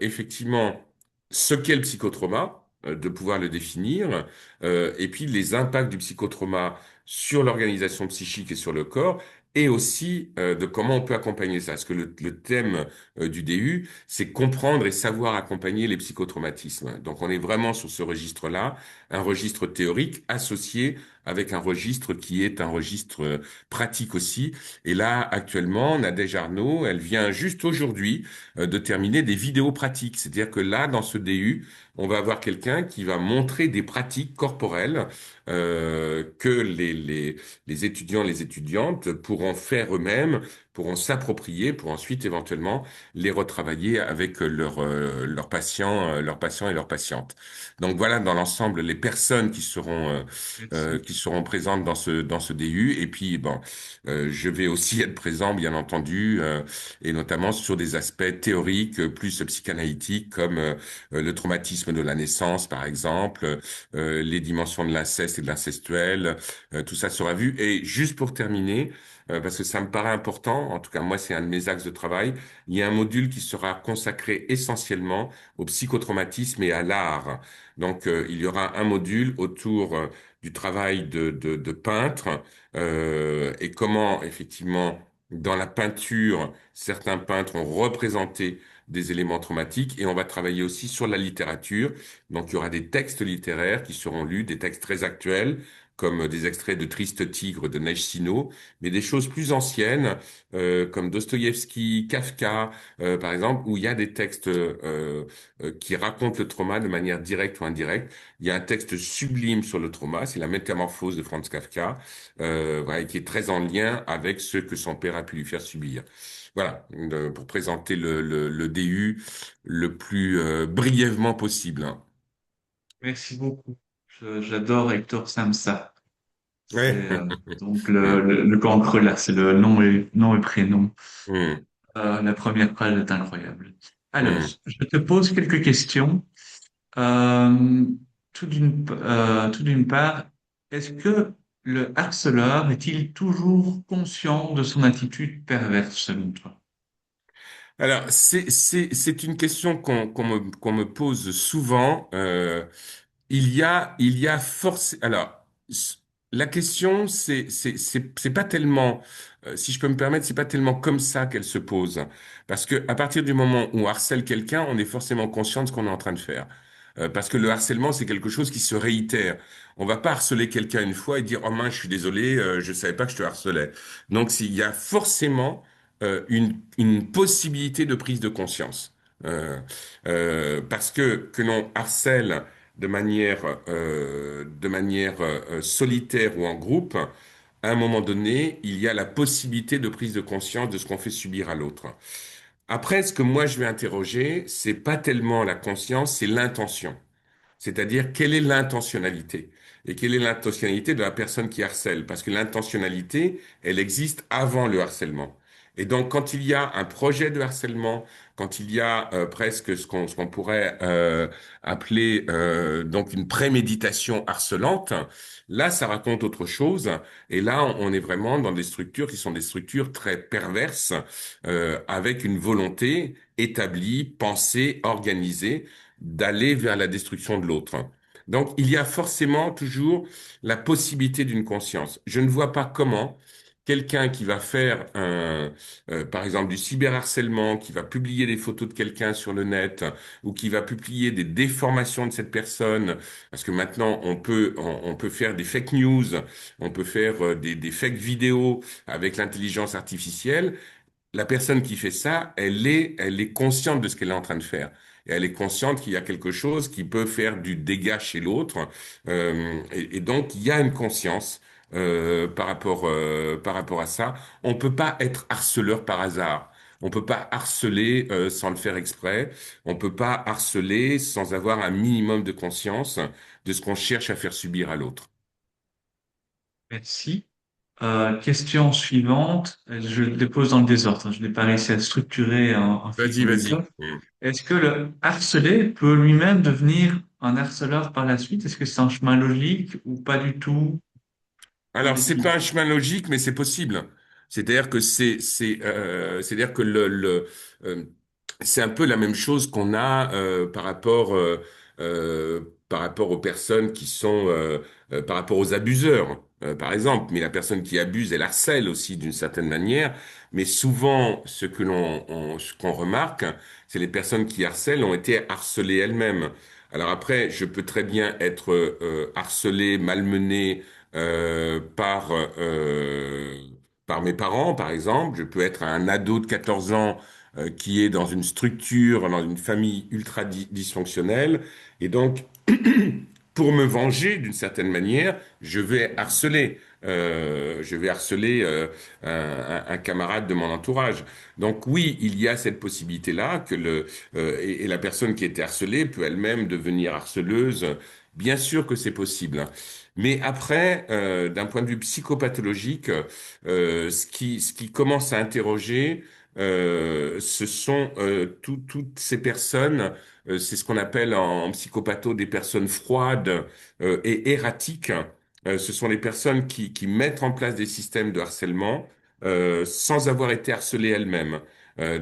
effectivement ce qu'est le psychotrauma, de pouvoir le définir, et puis les impacts du psychotrauma sur l'organisation psychique et sur le corps, et aussi de comment on peut accompagner ça. Parce que le thème du DU, c'est comprendre et savoir accompagner les psychotraumatismes. Donc on est vraiment sur ce registre-là, un registre théorique associé avec un registre qui est un registre pratique aussi. Et là, actuellement, Nadège Arnaud, elle vient juste aujourd'hui de terminer des vidéos pratiques. C'est-à-dire que là, dans ce DU, on va avoir quelqu'un qui va montrer des pratiques corporelles que les étudiants, les étudiantes pourront faire eux-mêmes, pourront s'approprier pour ensuite éventuellement les retravailler avec leurs patients et leurs patientes. Donc voilà dans l'ensemble les personnes Merci. qui seront présentes dans ce DU. Et puis bon, je vais aussi être présent bien entendu et notamment sur des aspects théoriques plus psychanalytiques comme le traumatisme de la naissance par exemple, les dimensions de l'inceste et de l'incestuel, tout ça sera vu. Et juste pour terminer, parce que ça me paraît important, en tout cas moi c'est un de mes axes de travail, il y a un module qui sera consacré essentiellement au psychotraumatisme et à l'art. Donc il y aura un module autour du travail de peintre et comment effectivement dans la peinture, certains peintres ont représenté des éléments traumatiques et on va travailler aussi sur la littérature. Donc il y aura des textes littéraires qui seront lus, des textes très actuels, comme des extraits de Triste Tigre de Neige Sino, mais des choses plus anciennes, comme Dostoïevski, Kafka, par exemple, où il y a des textes qui racontent le trauma de manière directe ou indirecte. Il y a un texte sublime sur le trauma, c'est La Métamorphose de Franz Kafka, voilà, qui est très en lien avec ce que son père a pu lui faire subir. Voilà, pour présenter le DU le plus brièvement possible, hein. Merci beaucoup. J'adore Hector Samsa. Ouais. C'est donc le cancre là, c'est le nom et prénom. Hum, La première phrase est incroyable. Alors, hum. je te pose quelques questions. Euh, tout d'une part, est-ce que le harceleur est-il toujours conscient de son attitude perverse selon toi? Alors, c'est une question qu'on me pose souvent. Il y a force. Alors, la question, c'est pas tellement, si je peux me permettre, c'est pas tellement comme ça qu'elle se pose. Parce que à partir du moment où on harcèle quelqu'un, on est forcément conscient de ce qu'on est en train de faire. Parce que le harcèlement, c'est quelque chose qui se réitère. On va pas harceler quelqu'un une fois et dire, oh mince, je suis désolé, je savais pas que je te harcelais. Donc, il y a forcément une possibilité de prise de conscience. Parce que l'on harcèle de manière solitaire ou en groupe, à un moment donné, il y a la possibilité de prise de conscience de ce qu'on fait subir à l'autre. Après, ce que moi je vais interroger, c'est pas tellement la conscience, c'est l'intention. C'est-à-dire, quelle est l'intentionnalité? Et quelle est l'intentionnalité de la personne qui harcèle? Parce que l'intentionnalité, elle existe avant le harcèlement. Et donc, quand il y a un projet de harcèlement, quand il y a presque ce qu'on pourrait appeler donc une préméditation harcelante, là, ça raconte autre chose. Et là, on est vraiment dans des structures qui sont des structures très perverses, avec une volonté établie, pensée, organisée d'aller vers la destruction de l'autre. Donc, il y a forcément toujours la possibilité d'une conscience. Je ne vois pas comment quelqu'un qui va faire par exemple, du cyberharcèlement, qui va publier des photos de quelqu'un sur le net, ou qui va publier des déformations de cette personne, parce que maintenant on peut faire des fake news, on peut faire des fake vidéos avec l'intelligence artificielle. La personne qui fait ça, elle est consciente de ce qu'elle est en train de faire. et elle est consciente qu'il y a quelque chose qui peut faire du dégât chez l'autre. Et donc, il y a une conscience par rapport à ça. On peut pas être harceleur par hasard. On peut pas harceler sans le faire exprès. On peut pas harceler sans avoir un minimum de conscience de ce qu'on cherche à faire subir à l'autre. Merci. Question suivante. Je les pose dans le désordre. Je n'ai pas réussi à structurer en fil Vas-y, conducteur. vas-y. Est-ce que le harcelé peut lui-même devenir un harceleur par la suite? Est-ce que c'est un chemin logique ou pas du tout? Qu'en Alors, c'est est-il? pas un chemin logique, mais c'est possible. C'est-à-dire que c'est-à-dire que euh, c'est un peu la même chose qu'on a par rapport aux personnes qui sont, par rapport aux abuseurs, par exemple. Mais la personne qui abuse, elle harcèle aussi d'une certaine manière. Mais souvent, ce qu'on remarque, c'est les personnes qui harcèlent ont été harcelées elles-mêmes. Alors après, je peux très bien être harcelé, malmené par mes parents, par exemple. Je peux être un ado de 14 ans qui est dans une structure, dans une famille ultra dysfonctionnelle. Et donc, pour me venger d'une certaine manière, je vais harceler un camarade de mon entourage. Donc oui, il y a cette possibilité-là et la personne qui était harcelée peut elle-même devenir harceleuse. Bien sûr que c'est possible, hein. Mais après, d'un point de vue psychopathologique, ce qui commence à interroger, ce sont toutes ces personnes, c'est ce qu'on appelle en psychopatho des personnes froides et erratiques. Ce sont les personnes qui mettent en place des systèmes de harcèlement sans avoir été harcelées elles-mêmes.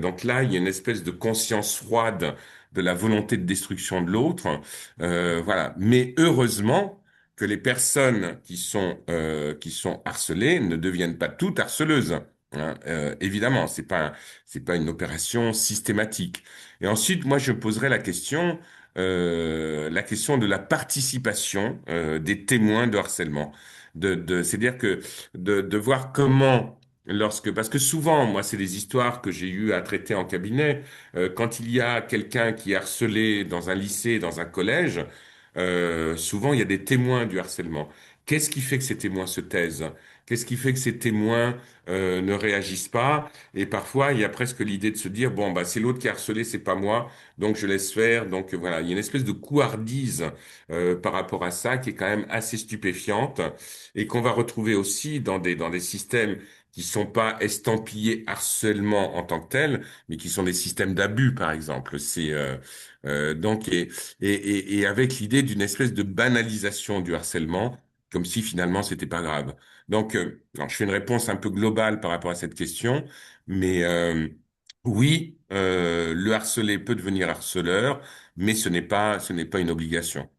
Donc là, il y a une espèce de conscience froide de la volonté de destruction de l'autre. Voilà. Mais heureusement que les personnes qui sont harcelées ne deviennent pas toutes harceleuses. Hein. Évidemment, c'est pas une opération systématique. Et ensuite, moi, je poserais la question de la participation des témoins de harcèlement. C'est-à-dire que de voir comment parce que souvent, moi, c'est des histoires que j'ai eu à traiter en cabinet. Quand il y a quelqu'un qui est harcelé dans un lycée, dans un collège, souvent il y a des témoins du harcèlement. Qu'est-ce qui fait que ces témoins se taisent? Qu'est-ce qui fait que ces témoins ne réagissent pas? Et parfois il y a presque l'idée de se dire bon bah c'est l'autre qui a harcelé, c'est pas moi, donc je laisse faire. Donc voilà, il y a une espèce de couardise par rapport à ça qui est quand même assez stupéfiante et qu'on va retrouver aussi dans des systèmes qui sont pas estampillés harcèlement en tant que tels, mais qui sont des systèmes d'abus, par exemple. Donc et avec l'idée d'une espèce de banalisation du harcèlement, comme si finalement c'était pas grave. Donc, alors, je fais une réponse un peu globale par rapport à cette question, mais oui, le harcelé peut devenir harceleur, mais ce n'est pas une obligation.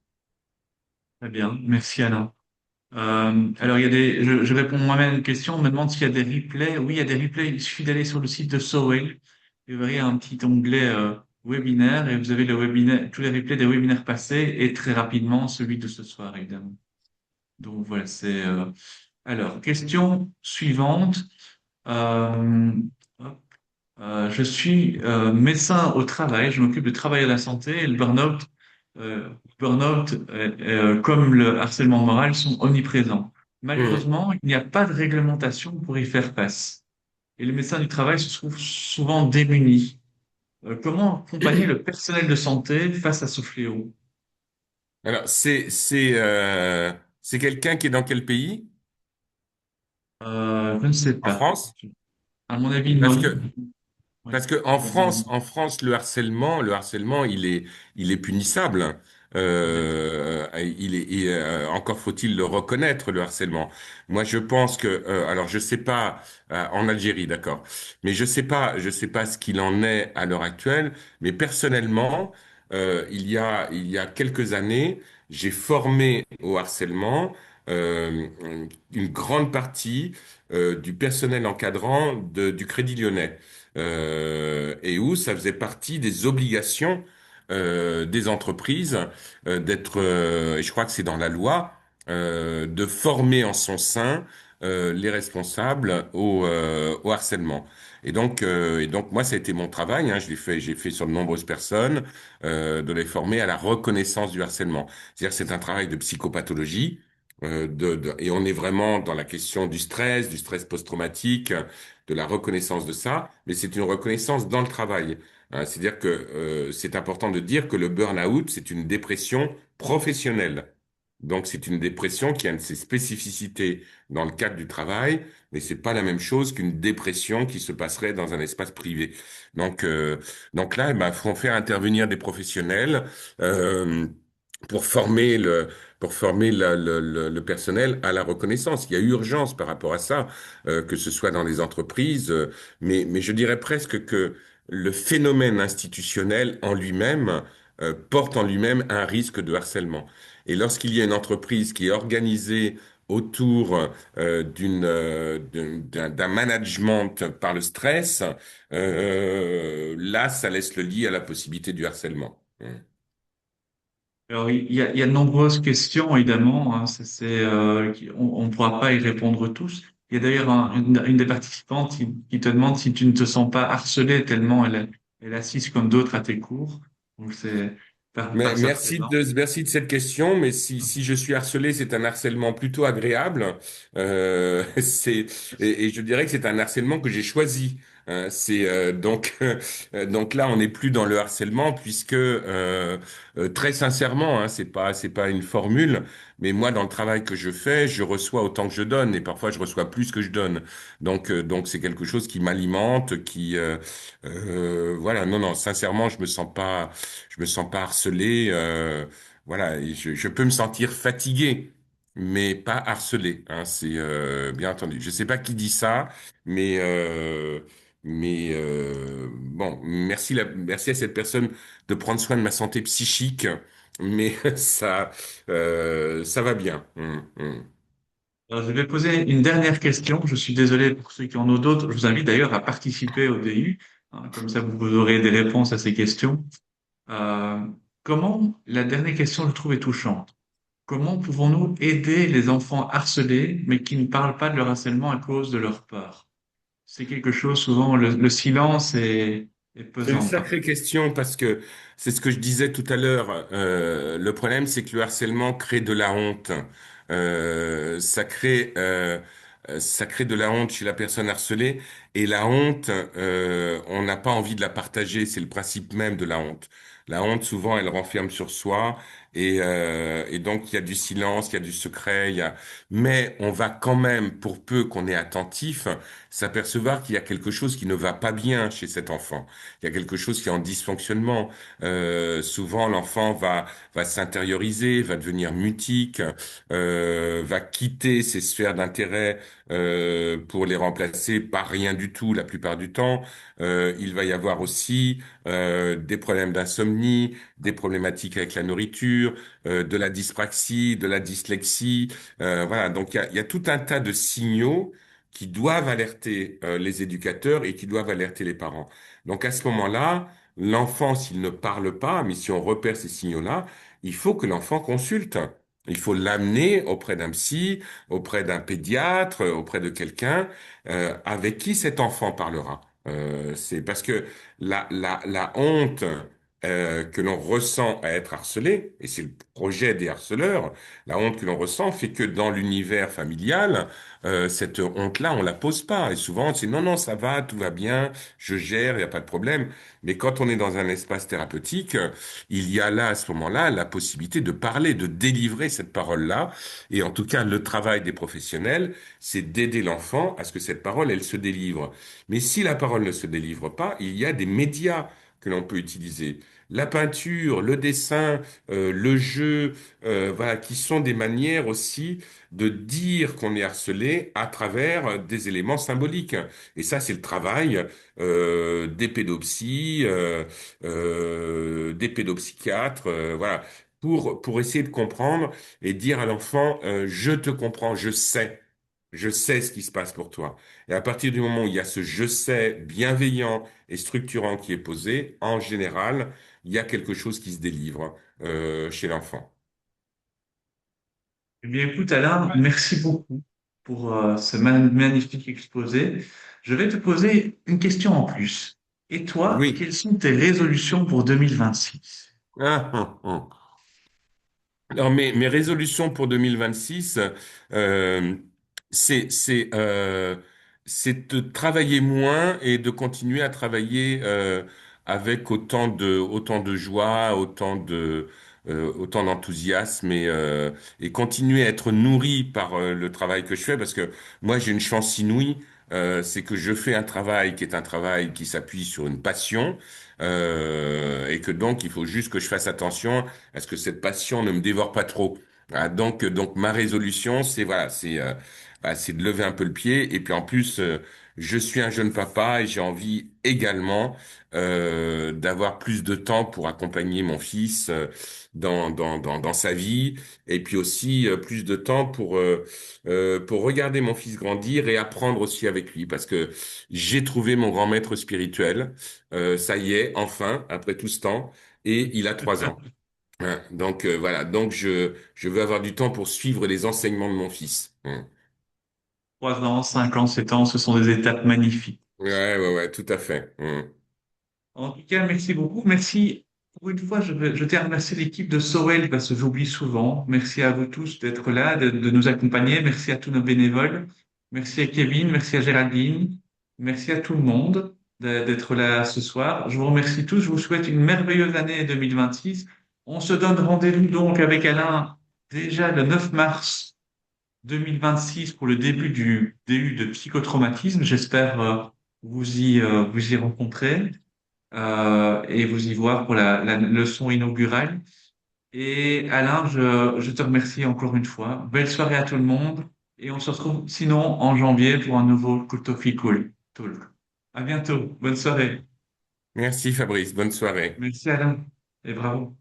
Très bien. Merci Alain. Alors, je réponds moi-même à une question. On me demande s'il y a des replays. Oui, il y a des replays. Il suffit d'aller sur le site de Sowell. Et vous verrez un petit onglet webinaire et vous avez le webinaire, tous les replays des webinaires passés et très rapidement celui de ce soir, évidemment. Donc voilà, Alors, question suivante. Euh, hop. Je suis médecin au travail. Je m'occupe de travailler à la santé et burn-out, comme le harcèlement moral, sont omniprésents. Hum. Malheureusement, il n'y a pas de réglementation pour y faire face. Et les médecins du travail se trouvent souvent démunis. Comment accompagner le personnel de santé face à ce fléau? Alors, c'est quelqu'un qui est dans quel pays? Je ne sais En pas. France? À mon avis, Parce non. que Oui. Parce que en France, le harcèlement, il est punissable. Encore faut-il le reconnaître, le harcèlement. Moi, je pense que, alors, je sais pas, en Algérie, d'accord, mais je sais pas ce qu'il en est à l'heure actuelle. Mais personnellement, il y a quelques années, j'ai formé au harcèlement euh, une grande partie du personnel encadrant du Crédit Lyonnais et où ça faisait partie des obligations des entreprises et je crois que c'est dans la loi, de former en son sein les responsables au harcèlement. Et donc moi, ça a été mon travail, hein, j'ai fait sur de nombreuses personnes, de les former à la reconnaissance du harcèlement. C'est-à-dire que c'est un travail de psychopathologie, et on est vraiment dans la question du stress post-traumatique, de la reconnaissance de ça, mais c'est une reconnaissance dans le travail. Hein. C'est-à-dire que c'est important de dire que le burn-out, c'est une dépression professionnelle. Donc c'est une dépression qui a ses spécificités dans le cadre du travail, mais c'est pas la même chose qu'une dépression qui se passerait dans un espace privé. Donc euh, donc là, eh ben, faut faire intervenir des professionnels euh, pour former le personnel à la reconnaissance. Il y a urgence par rapport à ça, que ce soit dans les entreprises, mais je dirais presque que le phénomène institutionnel en lui-même porte en lui-même un risque de harcèlement. Et lorsqu'il y a une entreprise qui est organisée autour d'un management par le stress, là, ça laisse le lit à la possibilité du harcèlement. Alors, il y a de nombreuses questions, évidemment. Hein, on ne pourra pas y répondre tous. Il y a d'ailleurs une des participantes qui te demande si tu ne te sens pas harcelé tellement elle assiste comme d'autres à tes cours. Donc, c'est Mais par sa présence. merci de cette question, mais si je suis harcelé, c'est un harcèlement plutôt agréable. Et je dirais que c'est un harcèlement que j'ai choisi. Hein. Donc là, on n'est plus dans le harcèlement puisque très sincèrement, hein, c'est pas une formule, mais moi, dans le travail que je fais, je reçois autant que je donne et parfois je reçois plus que je donne. Donc c'est quelque chose qui m'alimente, voilà. Non, non, sincèrement, je me sens pas harcelé, voilà, et je peux me sentir fatigué, mais pas harcelé. Hein, c'est bien entendu. Je sais pas qui dit ça, mais bon, merci à cette personne de prendre soin de ma santé psychique, mais ça va bien. Alors, je vais poser une dernière question. Je suis désolé pour ceux qui en ont d'autres. Je vous invite d'ailleurs à participer au DU. Hein, comme ça, vous aurez des réponses à ces questions. Euh, la dernière question, je trouve, est touchante. Comment pouvons-nous aider les enfants harcelés, mais qui ne parlent pas de leur harcèlement à cause de leur peur? C'est quelque chose, souvent, le silence est C'est une pesant sacrée parfois. question parce que c'est ce que je disais tout à l'heure. Le problème, c'est que le harcèlement crée de la honte. Ça crée de la honte chez la personne harcelée. Et la honte, on n'a pas envie de la partager. C'est le principe même de la honte. La honte, souvent, elle renferme sur soi. Et donc, il y a du silence, il y a du secret. Mais on va quand même, pour peu qu'on est attentif, s'apercevoir qu'il y a quelque chose qui ne va pas bien chez cet enfant. Il y a quelque chose qui est en dysfonctionnement. Souvent, va s'intérioriser, va devenir mutique, va quitter ses sphères d'intérêt pour les remplacer par rien du tout la plupart du temps. Il va y avoir aussi des problèmes d'insomnie, des problématiques avec la nourriture, de la dyspraxie, de la dyslexie. Voilà, donc il y a tout un tas de signaux qui doivent alerter les éducateurs et qui doivent alerter les parents. Donc à ce moment-là, l'enfant, s'il ne parle pas, mais si on repère ces signaux-là, il faut que l'enfant consulte. Il faut l'amener auprès d'un psy, auprès d'un pédiatre, auprès de quelqu'un avec qui cet enfant parlera. C'est parce que la honte que l'on ressent à être harcelé, et c'est le projet des harceleurs, la honte que l'on ressent fait que dans l'univers familial, cette honte-là, on la pose pas. Et souvent, c'est non, non, ça va, tout va bien, je gère, il n'y a pas de problème. Mais quand on est dans un espace thérapeutique, il y a là, à ce moment-là, la possibilité de parler, de délivrer cette parole-là. Et en tout cas, le travail des professionnels, c'est d'aider l'enfant à ce que cette parole, elle se délivre. Mais si la parole ne se délivre pas, il y a des médias que l'on peut utiliser. La peinture, le dessin, le jeu, voilà, qui sont des manières aussi de dire qu'on est harcelé à travers des éléments symboliques. Et ça, c'est le travail des pédopsies, des pédopsychiatres, voilà, pour essayer de comprendre et dire à l'enfant, je te comprends, je sais ce qui se passe pour toi. Et à partir du moment où il y a ce je sais bienveillant et structurant qui est posé, en général, il y a quelque chose qui se délivre chez l'enfant. Eh bien, écoute, Alain, merci beaucoup. pour ce magnifique exposé. Je vais te poser une question en plus. Et toi, Oui. quelles sont tes résolutions pour 2026? Ah, ah, ah. Alors, mes résolutions pour 2026, euh, c'est, c'est, euh, c'est de travailler moins et de continuer à travailler avec autant de joie, autant d'enthousiasme et continuer à être nourri par le travail que je fais parce que moi j'ai une chance inouïe, c'est que je fais un travail qui est un travail qui s'appuie sur une passion et que donc il faut juste que je fasse attention est-ce que cette passion ne me dévore pas trop? Ah, donc ma résolution, c'est voilà, c'est de lever un peu le pied. Et puis en plus, je suis un jeune papa et j'ai envie également d'avoir plus de temps pour accompagner mon fils dans sa vie. Et puis aussi plus de temps pour regarder mon fils grandir et apprendre aussi avec lui. Parce que j'ai trouvé mon grand maître spirituel. Ça y est, enfin, après tout ce temps. Et il a 3 ans. Hein, donc voilà, donc je veux avoir du temps pour suivre les enseignements de mon fils. Hein. 3 ans, 5 ans, 7 ans, ce sont des étapes magnifiques. Ouais, tout à fait. Hein. En tout cas, merci beaucoup. Merci. Pour une fois, je tiens à remercier l'équipe de Sorel parce que j'oublie souvent. Merci à vous tous d'être là, de nous accompagner. Merci à tous nos bénévoles. Merci à Kevin, merci à Géraldine. Merci à tout le monde d'être là ce soir. Je vous remercie tous. Je vous souhaite une merveilleuse année 2026. On se donne rendez-vous donc avec Alain déjà le 9 mars 2026 pour le début du DU de psychotraumatisme. J'espère vous y rencontrer et vous y voir pour la leçon inaugurale. Et Alain, je te remercie encore une fois. Belle soirée à tout le monde. Et on se retrouve sinon en janvier pour un nouveau Cool Cool Talk. À bientôt. Bonne soirée. Merci Fabrice, bonne soirée. Merci Alain et bravo.